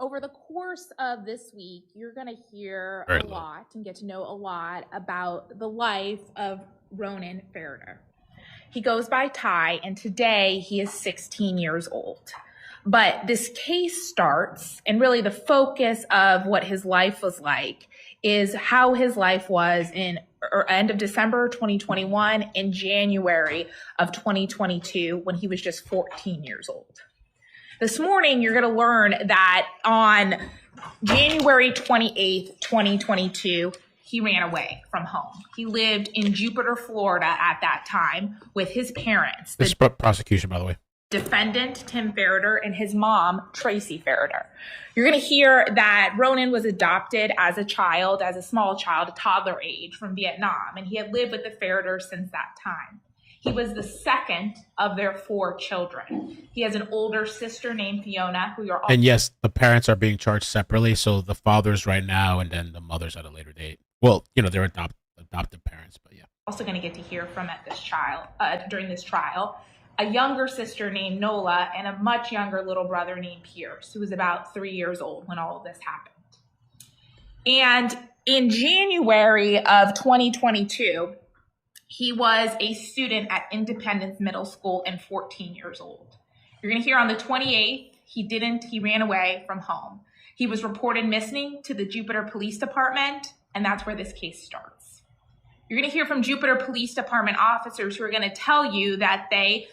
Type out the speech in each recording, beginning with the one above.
Over the course of this week, you're going to hear Very a low. lot and get to know a lot about the life of Ronan Ferriter. He goes by Ty, and today he is 16 years old. But this case starts, and really the focus of what his life was like is how his life was in end of December 2021 and January of 2022 when he was just 14 years old. This morning, you're going to learn that on January 28th, 2022, he ran away from home. He lived in Jupiter, Florida at that time with his parents. This is prosecution, by the way. Defendant, Tim Ferriter, and his mom, Tracy Ferriter. You're going to hear that Ronan was adopted as a child, as a small child, a toddler age from Vietnam, and he had lived with the Ferriters since that time. He was the second of their 4 children. He has an older sister named Fiona, who you're all. And yes, the parents are being charged separately. So the father's right now, and then the mother's at a later date. Well, they're adoptive parents, but yeah. Also going to get to hear from during this trial, a younger sister named Nola and a much younger little brother named Pierce, who was about 3 years old when all of this happened. And in January of 2022, he was a student at Independence Middle School and 14 years old. You're going to hear on the 28th, he ran away from home. He was reported missing to the Jupiter Police Department, and that's where this case starts. You're going to hear from Jupiter Police Department officers who are going to tell you that they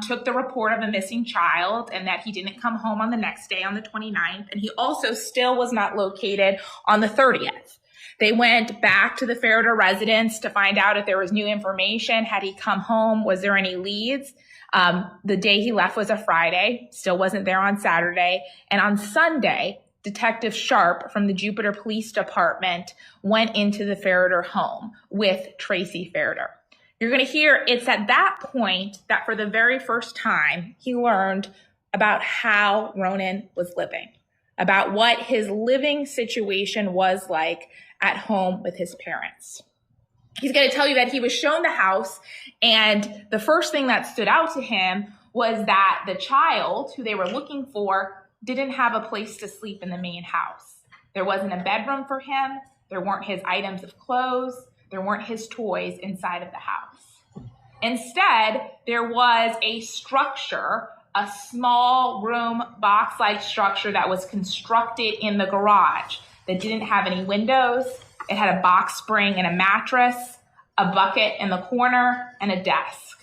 took the report of a missing child and that he didn't come home on the next day on the 29th, and he also still was not located on the 30th. They went back to the Ferriter residence to find out if there was new information. Had he come home? Was there any leads? The day he left was a Friday, still wasn't there on Saturday. And on Sunday, Detective Sharp from the Jupiter Police Department went into the Ferriter home with Tracy Ferriter. You're going to hear it's at that point that for the very first time, he learned about how Ronan was living, about what his living situation was like at home with his parents. He's going to tell you that he was shown the house, and the first thing that stood out to him was that the child who they were looking for didn't have a place to sleep in the main house. There wasn't a bedroom for him. There weren't his items of clothes. There weren't his toys inside of the house. Instead, there was a structure, a small room box-like structure that was constructed in the garage that didn't have any windows. It had a box spring and a mattress, a bucket in the corner, and a desk.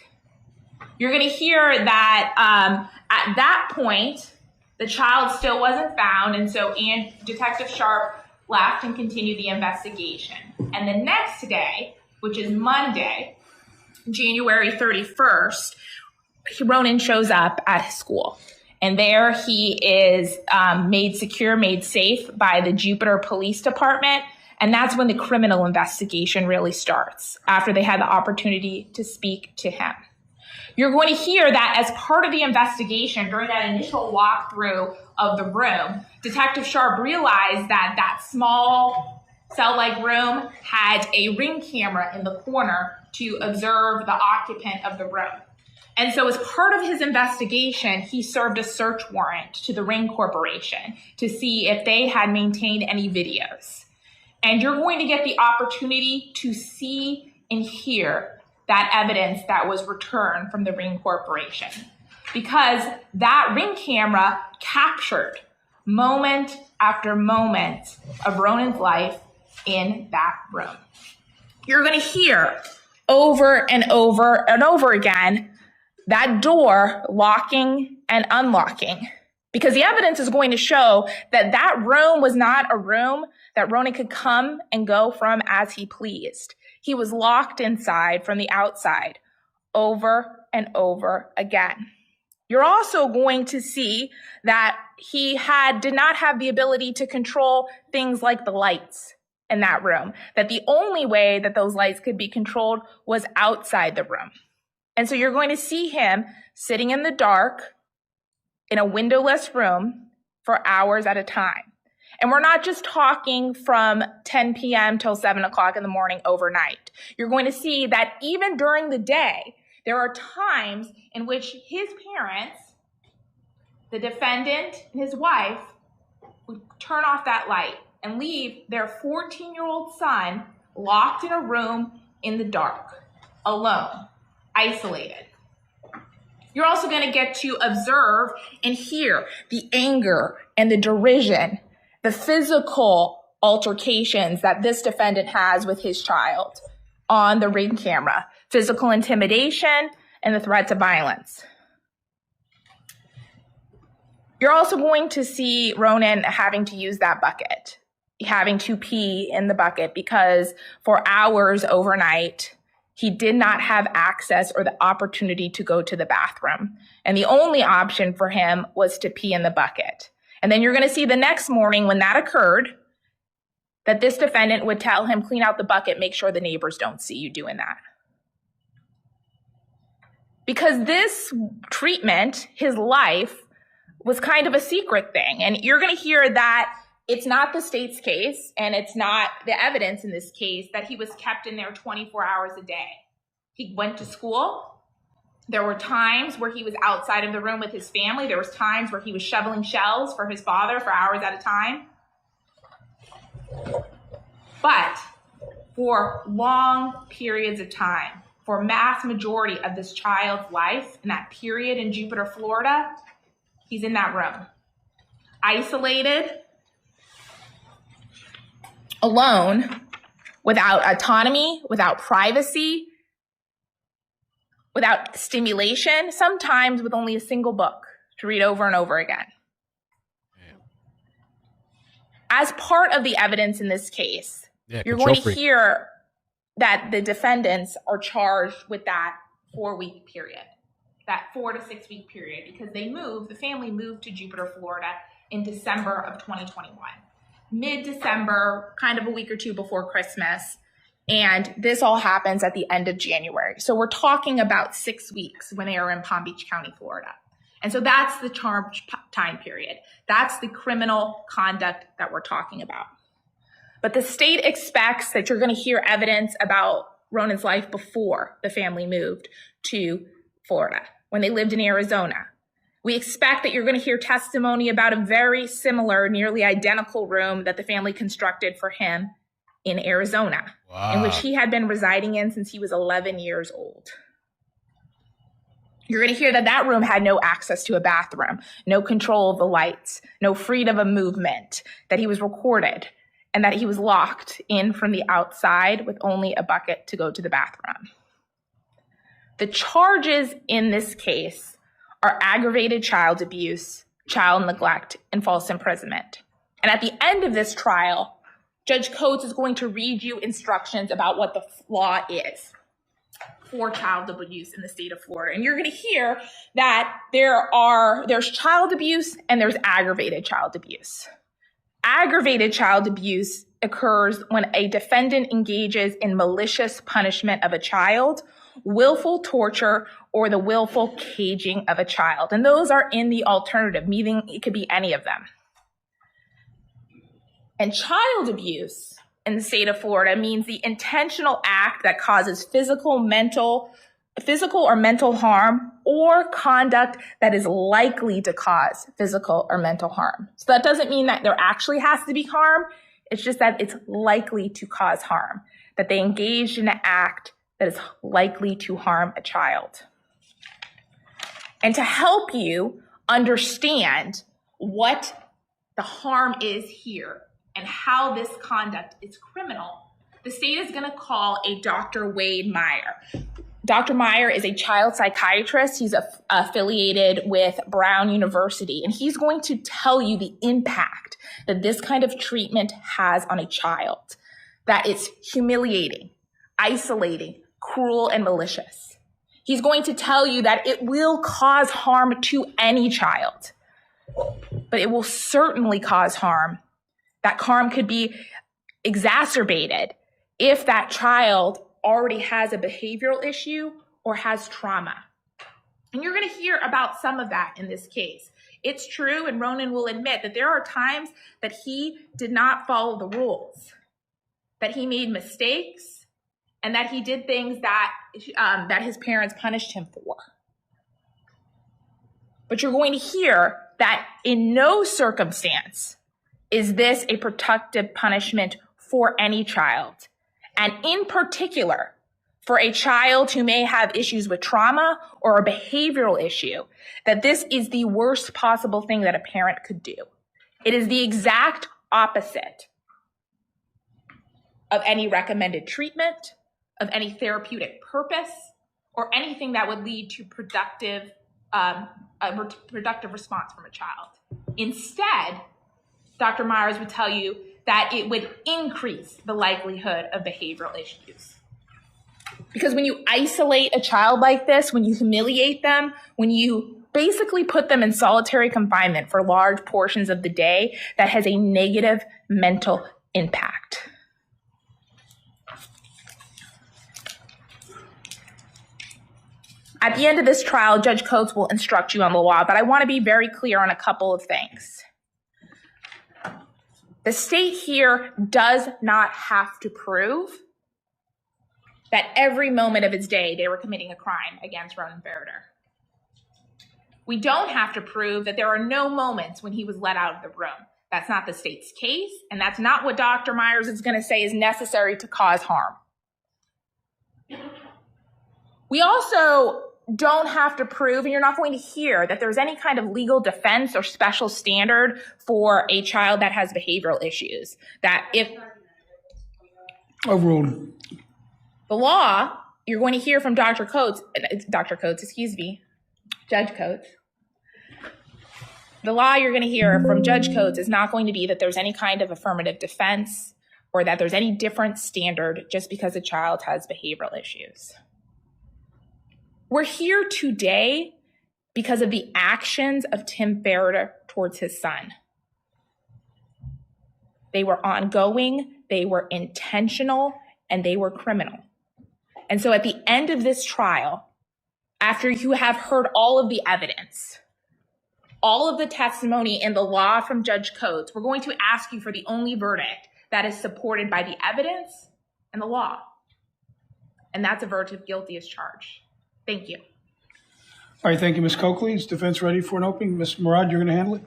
You're going to hear that at that point, the child still wasn't found, and so Detective Sharp left and continued the investigation. And the next day, which is Monday, January 31st, Ronan shows up at his school. And there he is made secure, made safe by the Jupiter Police Department. And that's when the criminal investigation really starts, after they had the opportunity to speak to him. You're going to hear that as part of the investigation, during that initial walkthrough of the room, Detective Sharp realized that that small cell-like room had a ring camera in the corner to observe the occupant of the room. And so as part of his investigation, he served a search warrant to the Ring Corporation to see if they had maintained any videos. And you're going to get the opportunity to see and hear that evidence that was returned from the Ring Corporation, because that Ring camera captured moment after moment of Ronan's life in that room. You're going to hear over and over and over again that door locking and unlocking, because the evidence is going to show that that room was not a room that Ronan could come and go from as he pleased. He was locked inside from the outside over and over again. You're also going to see that he did not have the ability to control things like the lights in that room, that the only way that those lights could be controlled was outside the room. And so you're going to see him sitting in the dark in a windowless room for hours at a time. And we're not just talking from 10 p.m. till 7 o'clock in the morning overnight. You're going to see that even during the day, there are times in which his parents, the defendant and his wife, would turn off that light and leave their 14-year-old son locked in a room in the dark, alone, isolated. You're also going to get to observe and hear the anger and the derision, the physical altercations that this defendant has with his child on the Ring camera, physical intimidation, and the threats of violence. You're also going to see Ronan having to use that bucket, having to pee in the bucket because for hours overnight, he did not have access or the opportunity to go to the bathroom. And the only option for him was to pee in the bucket. And then you're going to see the next morning when that occurred, that this defendant would tell him, clean out the bucket, make sure the neighbors don't see you doing that. Because this treatment, his life, was kind of a secret thing. And you're going to hear that it's not the state's case, and it's not the evidence in this case that he was kept in there 24 hours a day. He went to school. There were times where he was outside of the room with his family. There was times where he was shoveling shells for his father for hours at a time. But for long periods of time, for mass majority of this child's life, in that period in Jupiter, Florida, he's in that room, isolated, alone, without autonomy, without privacy, without stimulation, sometimes with only a single book to read over and over again. As part of the evidence in this case, you're going to hear that the defendants are charged with that 4-week period, that 4 to 6 week period, because the family moved to Jupiter, Florida in December of 2021. Mid-December, kind of a week or two before Christmas. And this all happens at the end of January. So we're talking about 6 weeks when they are in Palm Beach County, Florida. And so that's the charge time period. That's the criminal conduct that we're talking about. But the state expects that you're going to hear evidence about Ronan's life before the family moved to Florida, when they lived in Arizona. We expect that you're going to hear testimony about a very similar, nearly identical room that the family constructed for him in Arizona, in which he had been residing in since he was 11 years old. You're going to hear that that room had no access to a bathroom, no control of the lights, no freedom of movement, that he was recorded, and that he was locked in from the outside with only a bucket to go to the bathroom. The charges in this case are aggravated child abuse, child neglect, and false imprisonment. And at the end of this trial, Judge Coates is going to read you instructions about what the law is for child abuse in the state of Florida. And you're going to hear that there's child abuse and there's aggravated child abuse. Aggravated child abuse occurs when a defendant engages in malicious punishment of a child, willful torture, or the willful caging of a child. And those are in the alternative, meaning it could be any of them. And child abuse in the state of Florida means the intentional act that causes physical or mental harm, or conduct that is likely to cause physical or mental harm. So that doesn't mean that there actually has to be harm. It's just that it's likely to cause harm, that they engaged in an act that is likely to harm a child. And to help you understand what the harm is here and how this conduct is criminal, the state is going to call a Dr. Wade Meyer. Dr. Meyer is a child psychiatrist. He's affiliated with Brown University, and he's going to tell you the impact that this kind of treatment has on a child, that it's humiliating, isolating, cruel, and malicious. He's going to tell you that it will cause harm to any child, but it will certainly cause harm. That harm could be exacerbated if that child already has a behavioral issue or has trauma. And you're going to hear about some of that in this case. It's true, and Ronan will admit that there are times that he did not follow the rules, that he made mistakes, and that he did things that his parents punished him for. But you're going to hear that in no circumstance is this a protective punishment for any child? And in particular, for a child who may have issues with trauma or a behavioral issue, that this is the worst possible thing that a parent could do. It is the exact opposite of any recommended treatment, of any therapeutic purpose, or anything that would lead to a productive response from a child. Instead, Dr. Myers would tell you that it would increase the likelihood of behavioral issues. Because when you isolate a child like this, when you humiliate them, when you basically put them in solitary confinement for large portions of the day, that has a negative mental impact. At the end of this trial, Judge Coates will instruct you on the law, but I want to be very clear on a couple of things. The state here does not have to prove that every moment of its day they were committing a crime against Ronan Ferriter. We don't have to prove that there are no moments when he was let out of the room. That's not the state's case, and that's not what Dr. Myers is going to say is necessary to cause harm. We also don't have to prove, and you're not going to hear, that there's any kind of legal defense or special standard for a child that has behavioral issues. That if overruled. The law, you're going to hear from Judge Coates. The law you're going to hear from Judge Coates is not going to be that there's any kind of affirmative defense or that there's any different standard just because a child has behavioral issues. We're here today because of the actions of Tim Ferriter towards his son. They were ongoing, they were intentional, and they were criminal. And so at the end of this trial, after you have heard all of the evidence, all of the testimony and the law from Judge Coates, we're going to ask you for the only verdict that is supported by the evidence and the law. And that's a verdict of guilty as charged. Thank you. All right, thank you, Ms. Coakley. Is defense ready for an opening? Ms. Murad, you're going to handle it?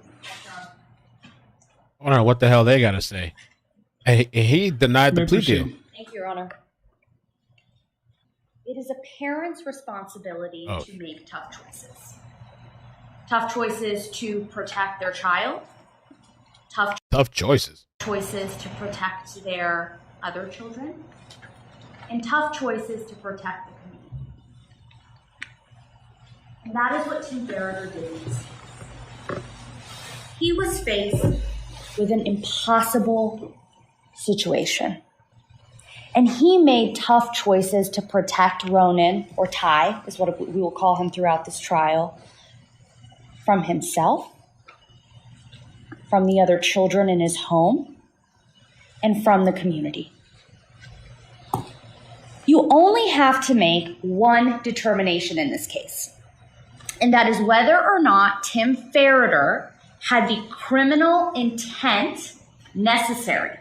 I don't know what the hell they got to say. He denied the plea deal. Thank you, Your Honor. It is a parent's responsibility to make tough choices. Tough choices to protect their child. Tough choices. Choices to protect their other children. And tough choices to protect the community. And that is what Tim Ferriter did. He was faced with an impossible situation. And he made tough choices to protect Ronan, or Ty, is what we will call him throughout this trial, from himself, from the other children in his home, and from the community. You only have to make one determination in this case, and that is whether or not Tim Ferriter had the criminal intent necessary.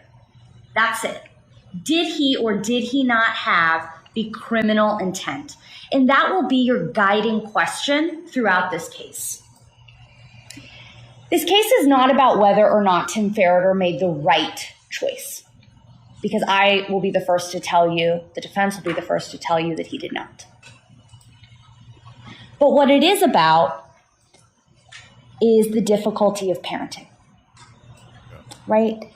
That's it. Did he or did he not have the criminal intent? And that will be your guiding question throughout this case. This case is not about whether or not Tim Ferriter made the right choice, because I will be the first to tell you, the defense will be the first to tell you that he did not. But what it is about is the difficulty of parenting, right?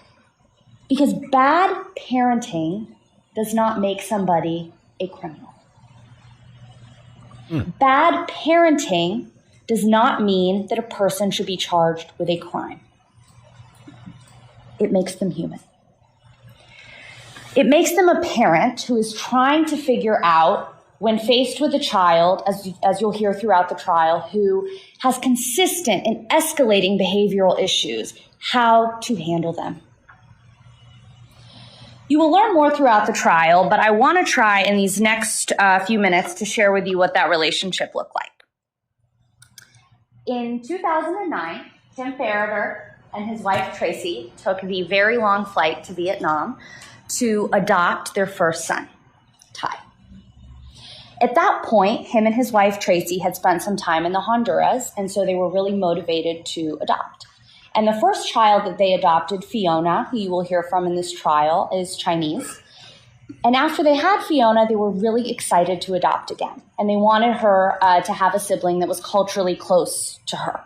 Because bad parenting does not make somebody a criminal. Bad parenting does not mean that a person should be charged with a crime. It makes them human. It makes them a parent who is trying to figure out, when faced with a child, as you'll hear throughout the trial, who has consistent and escalating behavioral issues, how to handle them. You will learn more throughout the trial, but I want to try in these next few minutes to share with you what that relationship looked like. In 2009, Tim Ferriter and his wife Tracy took the very long flight to Vietnam to adopt their first son, Ty. At that point, him and his wife Tracy had spent some time in the Honduras, and so they were really motivated to adopt. And the first child that they adopted, Fiona, who you will hear from in this trial, is Chinese. And after they had Fiona, they were really excited to adopt again. And they wanted her to have a sibling that was culturally close to her.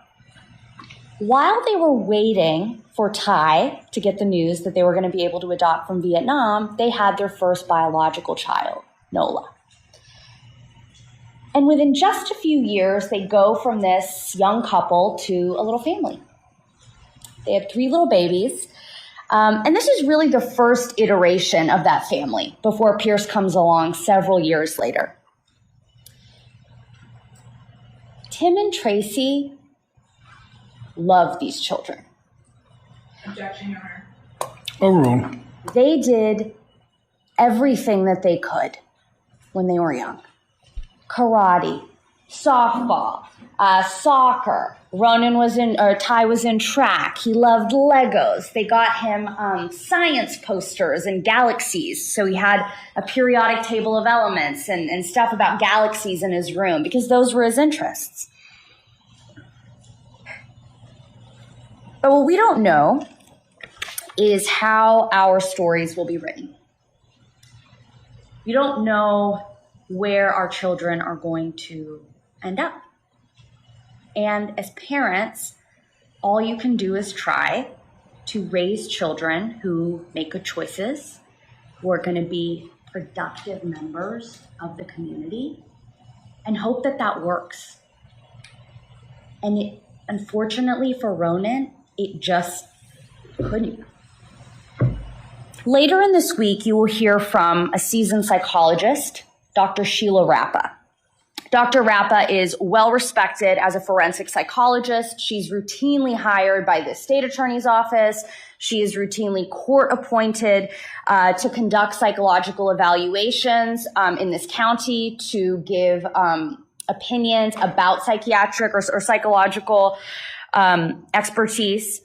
While they were waiting for Ty to get the news that they were going to be able to adopt from Vietnam, they had their first biological child, Nola. And within just a few years, they go from this young couple to a little family. They have 3 little babies. And this is really the first iteration of that family before Pierce comes along several years later. Tim and Tracy love these children. Objection, Your Honor. Overruled. They did everything that they could when they were young. Karate, softball, soccer. Ty was in track. He loved Legos. They got him science posters and galaxies. So he had a periodic table of elements and stuff about galaxies in his room because those were his interests. But what we don't know is how our stories will be written. We don't know where our children are going to end up. And as parents, all you can do is try to raise children who make good choices, who are going to be productive members of the community, and hope that that works. And unfortunately for Ronan, it just couldn't. Later in this week, you will hear from a seasoned psychologist, Dr. Sheila Rappa. Dr. Rappa is well respected as a forensic psychologist. She's routinely hired by the state attorney's office. She is routinely court appointed to conduct psychological evaluations in this county, to give opinions about psychiatric or psychological expertise.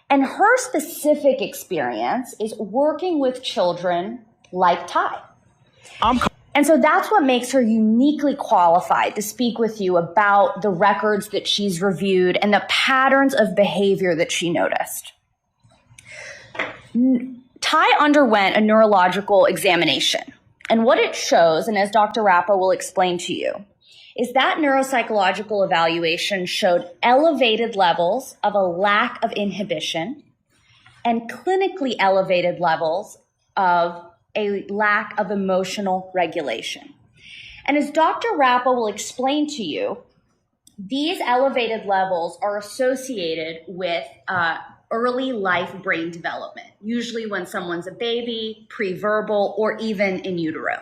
And her specific experience is working with children like Ty. And so that's what makes her uniquely qualified to speak with you about the records that she's reviewed and the patterns of behavior that she noticed. Ty underwent a neurological examination. And what it shows, and as Dr. Rappa will explain to you, is that neuropsychological evaluation showed elevated levels of a lack of inhibition and clinically elevated levels of a lack of emotional regulation. And as Dr. Rappa will explain to you, these elevated levels are associated with early life brain development, usually when someone's a baby, pre-verbal, or even in utero.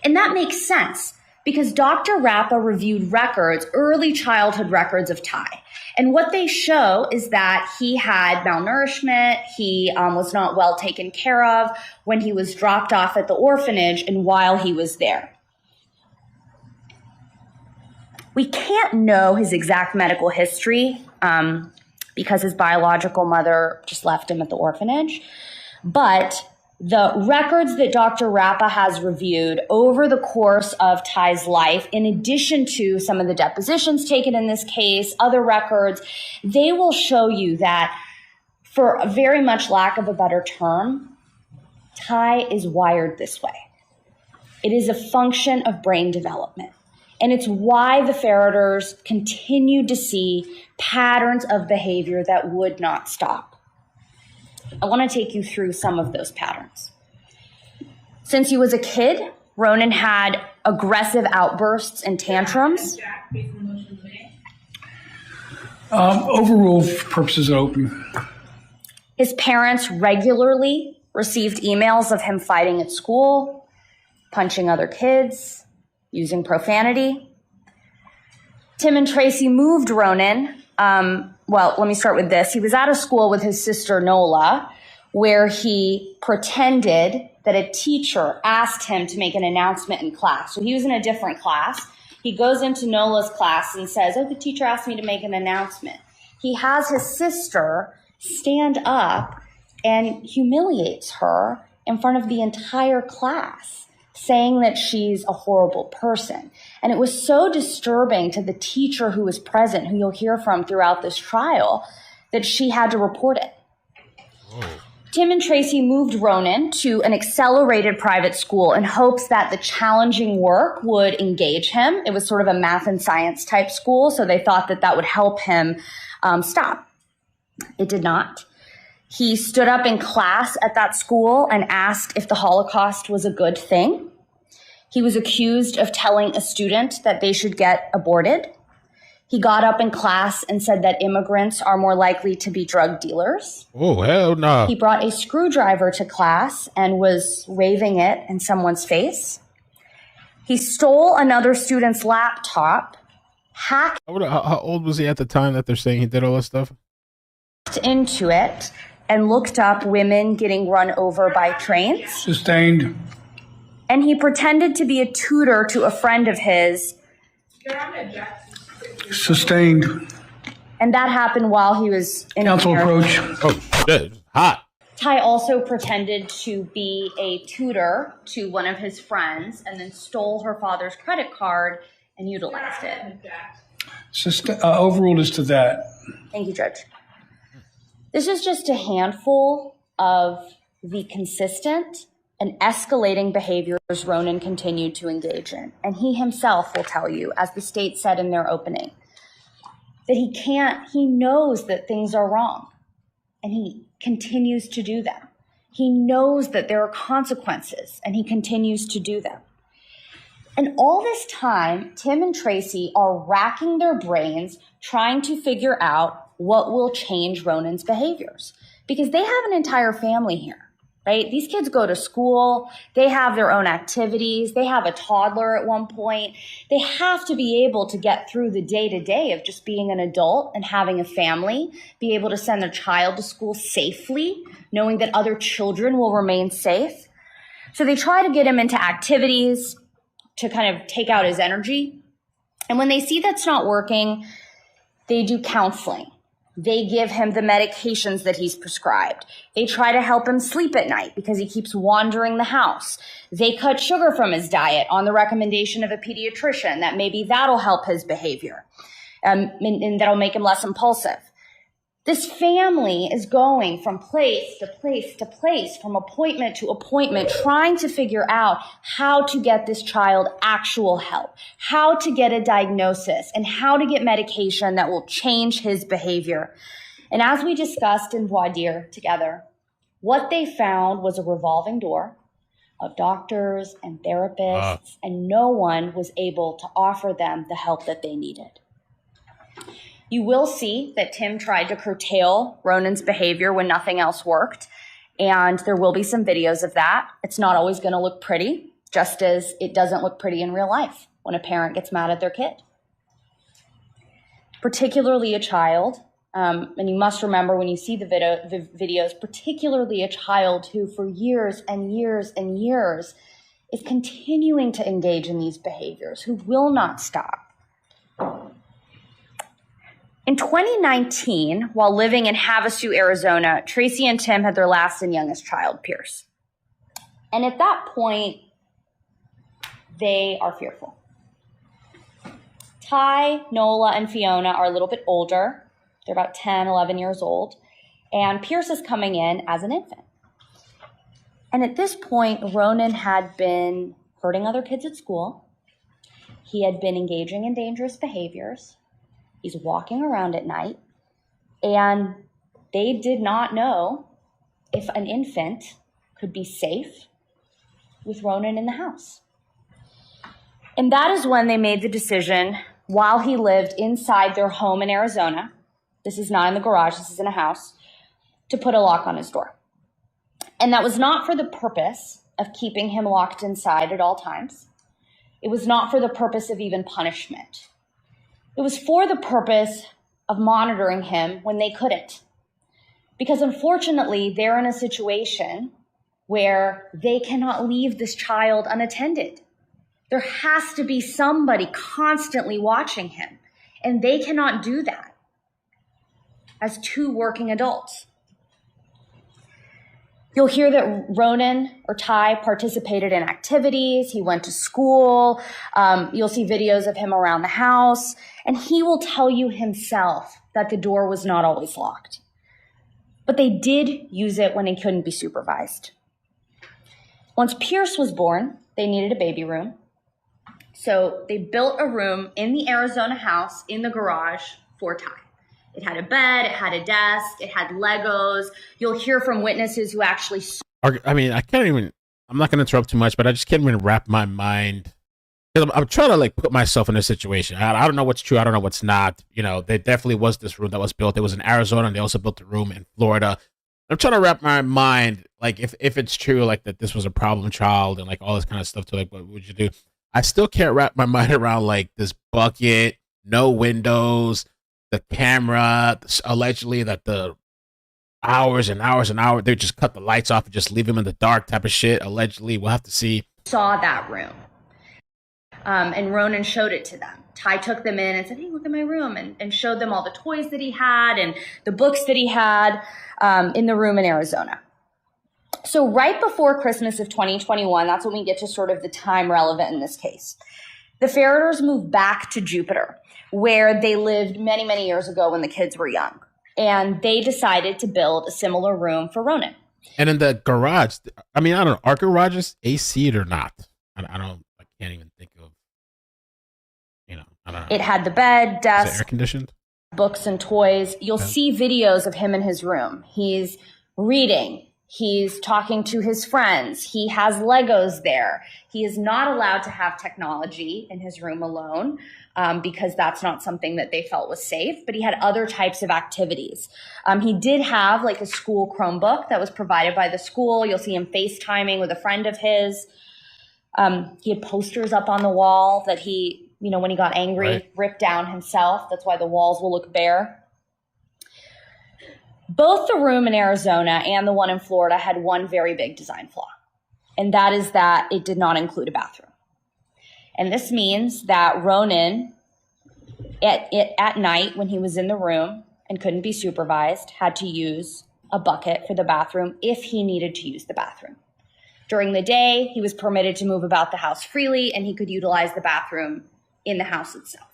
And that makes sense because Dr. Rappa reviewed records, early childhood records of Ty. And what they show is that he had malnourishment, he was not well taken care of when he was dropped off at the orphanage and while he was there. We can't know his exact medical history because his biological mother just left him at the orphanage, but the records that Dr. Rappa has reviewed over the course of Ty's life, in addition to some of the depositions taken in this case, other records, they will show you that, for a very much lack of a better term, Ty is wired this way. It is a function of brain development. And it's why the Ferriters continued to see patterns of behavior that would not stop. I want to take you through some of those patterns. Since he was a kid, Ronan had aggressive outbursts and tantrums. Overruled for purposes of open. His parents regularly received emails of him fighting at school, punching other kids, using profanity. Tim and Tracy moved Ronan. Well, let me start with this. He was at a school with his sister Nola, where he pretended that a teacher asked him to make an announcement in class. So he was in a different class. He goes into Nola's class and says, "Oh, the teacher asked me to make an announcement." He has his sister stand up and humiliates her in front of the entire class, saying that she's a horrible person. And it was so disturbing to the teacher who was present, who you'll hear from throughout this trial, that she had to report it. Tim and Tracy moved Ronan to an accelerated private school in hopes that the challenging work would engage him. It was sort of a math and science type school, so they thought that that would help him stop. It did not. He stood up in class at that school and asked if the Holocaust was a good thing. He was accused of telling a student that they should get aborted. He got up in class and said that immigrants are more likely to be drug dealers. Oh, hell no. He brought a screwdriver to class and was waving it in someone's face. He stole another student's laptop, hacked How old was he at the time that they're saying he did all this stuff? into it, and looked up women getting run over by trains. Sustained. And he pretended to be a tutor to a friend of his. Sustained. And that happened while he was in Counsel America. approach. Oh, shit. Hot. Ty also pretended to be a tutor to one of his friends and then stole her father's credit card and utilized it. Overruled as to that. Thank you, Judge. This is just a handful of the consistent and escalating behaviors Ronan continued to engage in. And he himself will tell you, as the state said in their opening, that he knows that things are wrong, and he continues to do them. He knows that there are consequences, and he continues to do them. And all this time, Tim and Tracy are racking their brains trying to figure out what will change Ronan's behaviors, because they have an entire family here. Right? These kids go to school. They have their own activities. They have a toddler at one point. They have to be able to get through the day-to-day of just being an adult and having a family, be able to send their child to school safely, knowing that other children will remain safe. So they try to get him into activities to kind of take out his energy. And when they see that's not working, they do counseling. They give him the medications that he's prescribed. They try to help him sleep at night because he keeps wandering the house. They cut sugar from his diet on the recommendation of a pediatrician, that maybe that'll help his behavior, and that'll make him less impulsive. This family is going from place to place to place, from appointment to appointment, trying to figure out how to get this child actual help, how to get a diagnosis, and how to get medication that will change his behavior. And as we discussed in voir dire together, what they found was a revolving door of doctors and therapists, and no one was able to offer them the help that they needed. You will see that Tim tried to curtail Ronan's behavior when nothing else worked, and there will be some videos of that. It's not always going to look pretty, just as it doesn't look pretty in real life when a parent gets mad at their kid. Particularly a child, and you must remember when you see the videos, particularly a child who for years and years and years is continuing to engage in these behaviors, who will not stop. In 2019, while living in Havasu, Arizona, Tracy and Tim had their last and youngest child, Pierce. And at that point, they are fearful. Ty, Nola, and Fiona are a little bit older. They're about 10, 11 years old. And Pierce is coming in as an infant. And at this point, Ronan had been hurting other kids at school. He had been engaging in dangerous behaviors. He's walking around at night, and they did not know if an infant could be safe with Ronan in the house. And that is when they made the decision, while he lived inside their home in Arizona, this is not in the garage, this is in a house, to put a lock on his door. And that was not for the purpose of keeping him locked inside at all times. It was not for the purpose of even punishment. It was for the purpose of monitoring him when they couldn't. Because unfortunately, they're in a situation where they cannot leave this child unattended. There has to be somebody constantly watching him, and they cannot do that as two working adults. You'll hear that Ronan or Ty participated in activities. He went to school. You'll see videos of him around the house. And he will tell you himself that the door was not always locked. but they did use it when he couldn't be supervised. Once Pierce was born, they needed a baby room. So they built a room in the Arizona house in the garage for Ty. It had a bed, it had a desk, it had Legos. You'll hear from witnesses who actually saw. I mean, I'm not going to interrupt too much, but I just can't even wrap my mind. I'm trying to like put myself in a situation. I don't know what's true. I don't know what's not. You know, there definitely was this room that was built. It was in Arizona, and they also built a room in Florida. I'm trying to wrap my mind, like, if it's true, like, that this was a problem child and, like, all this kind of stuff, to, like, what would you do? I still can't wrap my mind around, like, this bucket, no windows, the camera, allegedly that the hours and hours and hours, they just cut the lights off and just leave him in the dark type of shit. Allegedly, we'll have to see. Saw that room. And Ronan showed it to them. Ty took them in and said, hey, look at my room, and showed them all the toys that he had and the books that he had in the room in Arizona. So right before Christmas of 2021, that's when we get to sort of the time relevant in this case. The Ferriters moved back to Jupiter, where they lived many, many years ago when the kids were young. And they decided to build a similar room for Ronan. And in the garage, I mean, I don't know, are garages AC'd or not? I can't even think of, I don't know. It had the bed, desk, is it air conditioned? Books and toys. You'll see videos of him in his room. He's reading. He's talking to his friends. He has Legos there. He is not allowed to have technology in his room alone because that's not something that they felt was safe, but he had other types of activities. He did have like a school Chromebook that was provided by the school. You'll see him FaceTiming with a friend of his. He had posters up on the wall that he, when he got angry, ripped down himself. That's why the walls will look bare. Both the room in Arizona and the one in Florida had one very big design flaw, and that is that it did not include a bathroom. And this means that Ronan, at night when he was in the room and couldn't be supervised, had to use a bucket for the bathroom if he needed to use the bathroom. During the day, he was permitted to move about the house freely, and he could utilize the bathroom in the house itself.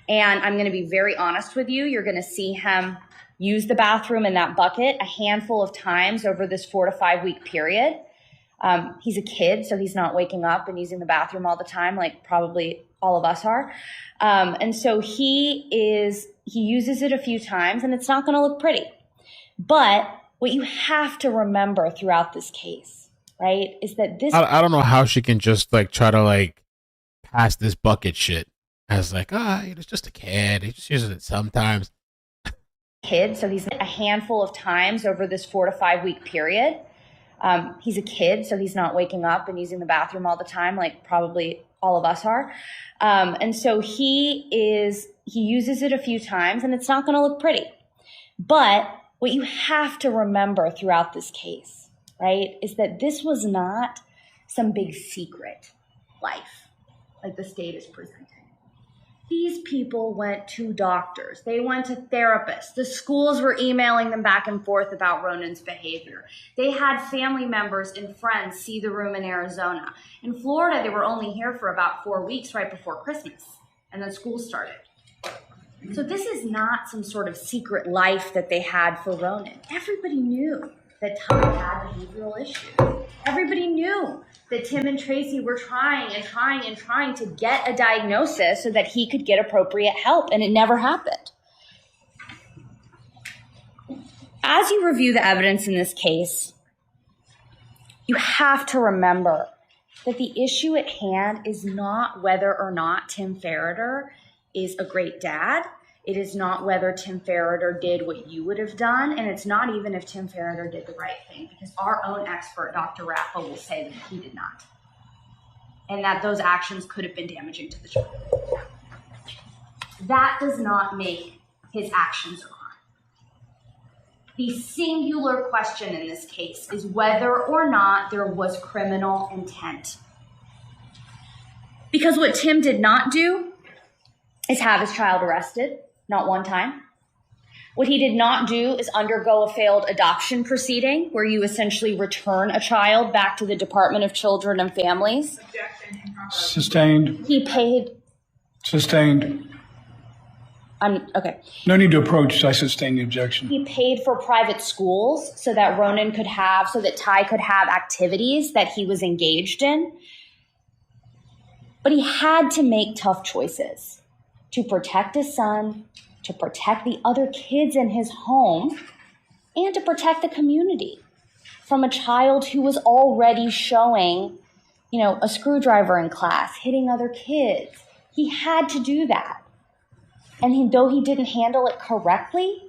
And I'm going to be very honest with you. You're going to see him use the bathroom in that bucket a handful of times over this 4 to 5 week period. He's a kid, so he's not waking up and using the bathroom all the time like probably all of us are. And so he uses it a few times, and it's not going to look pretty. But what you have to remember throughout this case, right, is that this... I don't know how she can just like try to like pass this bucket shit as like, it's just a kid. He just uses it sometimes. Kid, so he's a handful of times over this 4 to 5 week period. He's a kid, so he's not waking up and using the bathroom all the time like probably all of us are. And so he uses it a few times, and it's not going to look pretty. But what you have to remember throughout this case, right, is that this was not some big secret life like the state is presenting. These people went to doctors. They went to therapists. The schools were emailing them back and forth about Ronan's behavior. They had family members and friends see the room in Arizona. In Florida, they were only here for about 4 weeks right before Christmas, and then school started. So this is not some sort of secret life that they had for Ronan. Everybody knew that Ty had behavioral issues. Everybody knew that Tim and Tracy were trying to get a diagnosis so that he could get appropriate help, and it never happened. As you review the evidence in this case, you have to remember that the issue at hand is not whether or not Tim Ferriter is a great dad. It is not whether Tim Ferriter did what you would have done, and it's not even if Tim Ferriter did the right thing, because our own expert, Dr. Rappa, will say that he did not, and that those actions could have been damaging to the child. That does not make his actions a crime. The singular question in this case is whether or not there was criminal intent. Because what Tim did not do is have his child arrested. Not one time. What he did not do is undergo a failed adoption proceeding where you essentially return a child back to the Department of Children and Families. Sustained. He paid. Sustained. Okay. No need to approach. I sustain the objection. He paid for private schools so that Ty could have activities that he was engaged in. But he had to make tough choices to protect his son, to protect the other kids in his home, and to protect the community from a child who was already showing, a screwdriver in class, hitting other kids. He had to do that. And though he didn't handle it correctly,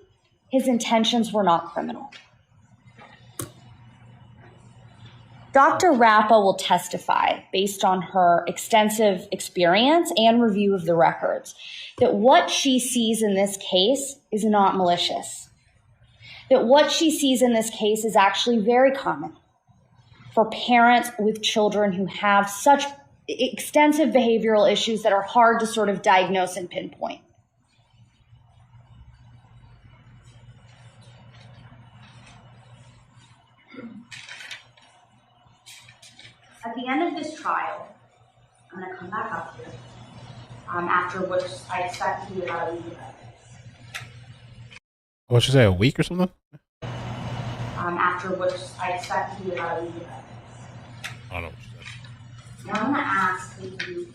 his intentions were not criminal. Dr. Rappa will testify, based on her extensive experience and review of the records, that what she sees in this case is not malicious. That what she sees in this case is actually very common for parents with children who have such extensive behavioral issues that are hard to sort of diagnose and pinpoint. At the end of this trial, I'm going to come back up here, after which I expect to be about a week of evidence. What should I say, a week or something? After which I expect to be about a week of evidence. I don't know what you said. Now I'm going to ask that you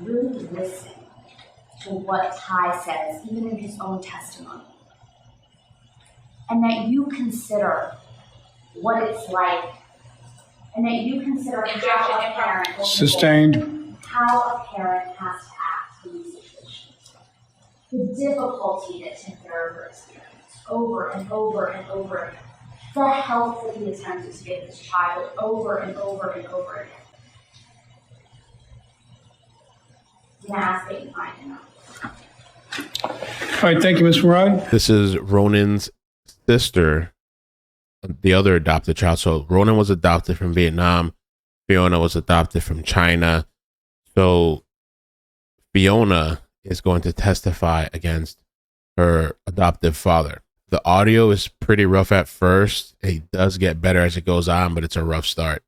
really listen to what Ty says, even in his own testimony. And that you consider what it's like, and that you consider how a parent Sustained. How a parent has to act in these situations. The difficulty that Tim Ferriter experienced over and over and over again. The help that he attempted to give this child over and over and over again. I'm going to ask that you find enough. All right, thank you, Ms. Murad. This is Ronan's sister, the other adopted child. So Ronan was adopted from Vietnam. Fiona was adopted from China. So Fiona is going to testify against her adoptive father. The audio is pretty rough at first. It does get better as it goes on, but it's a rough start.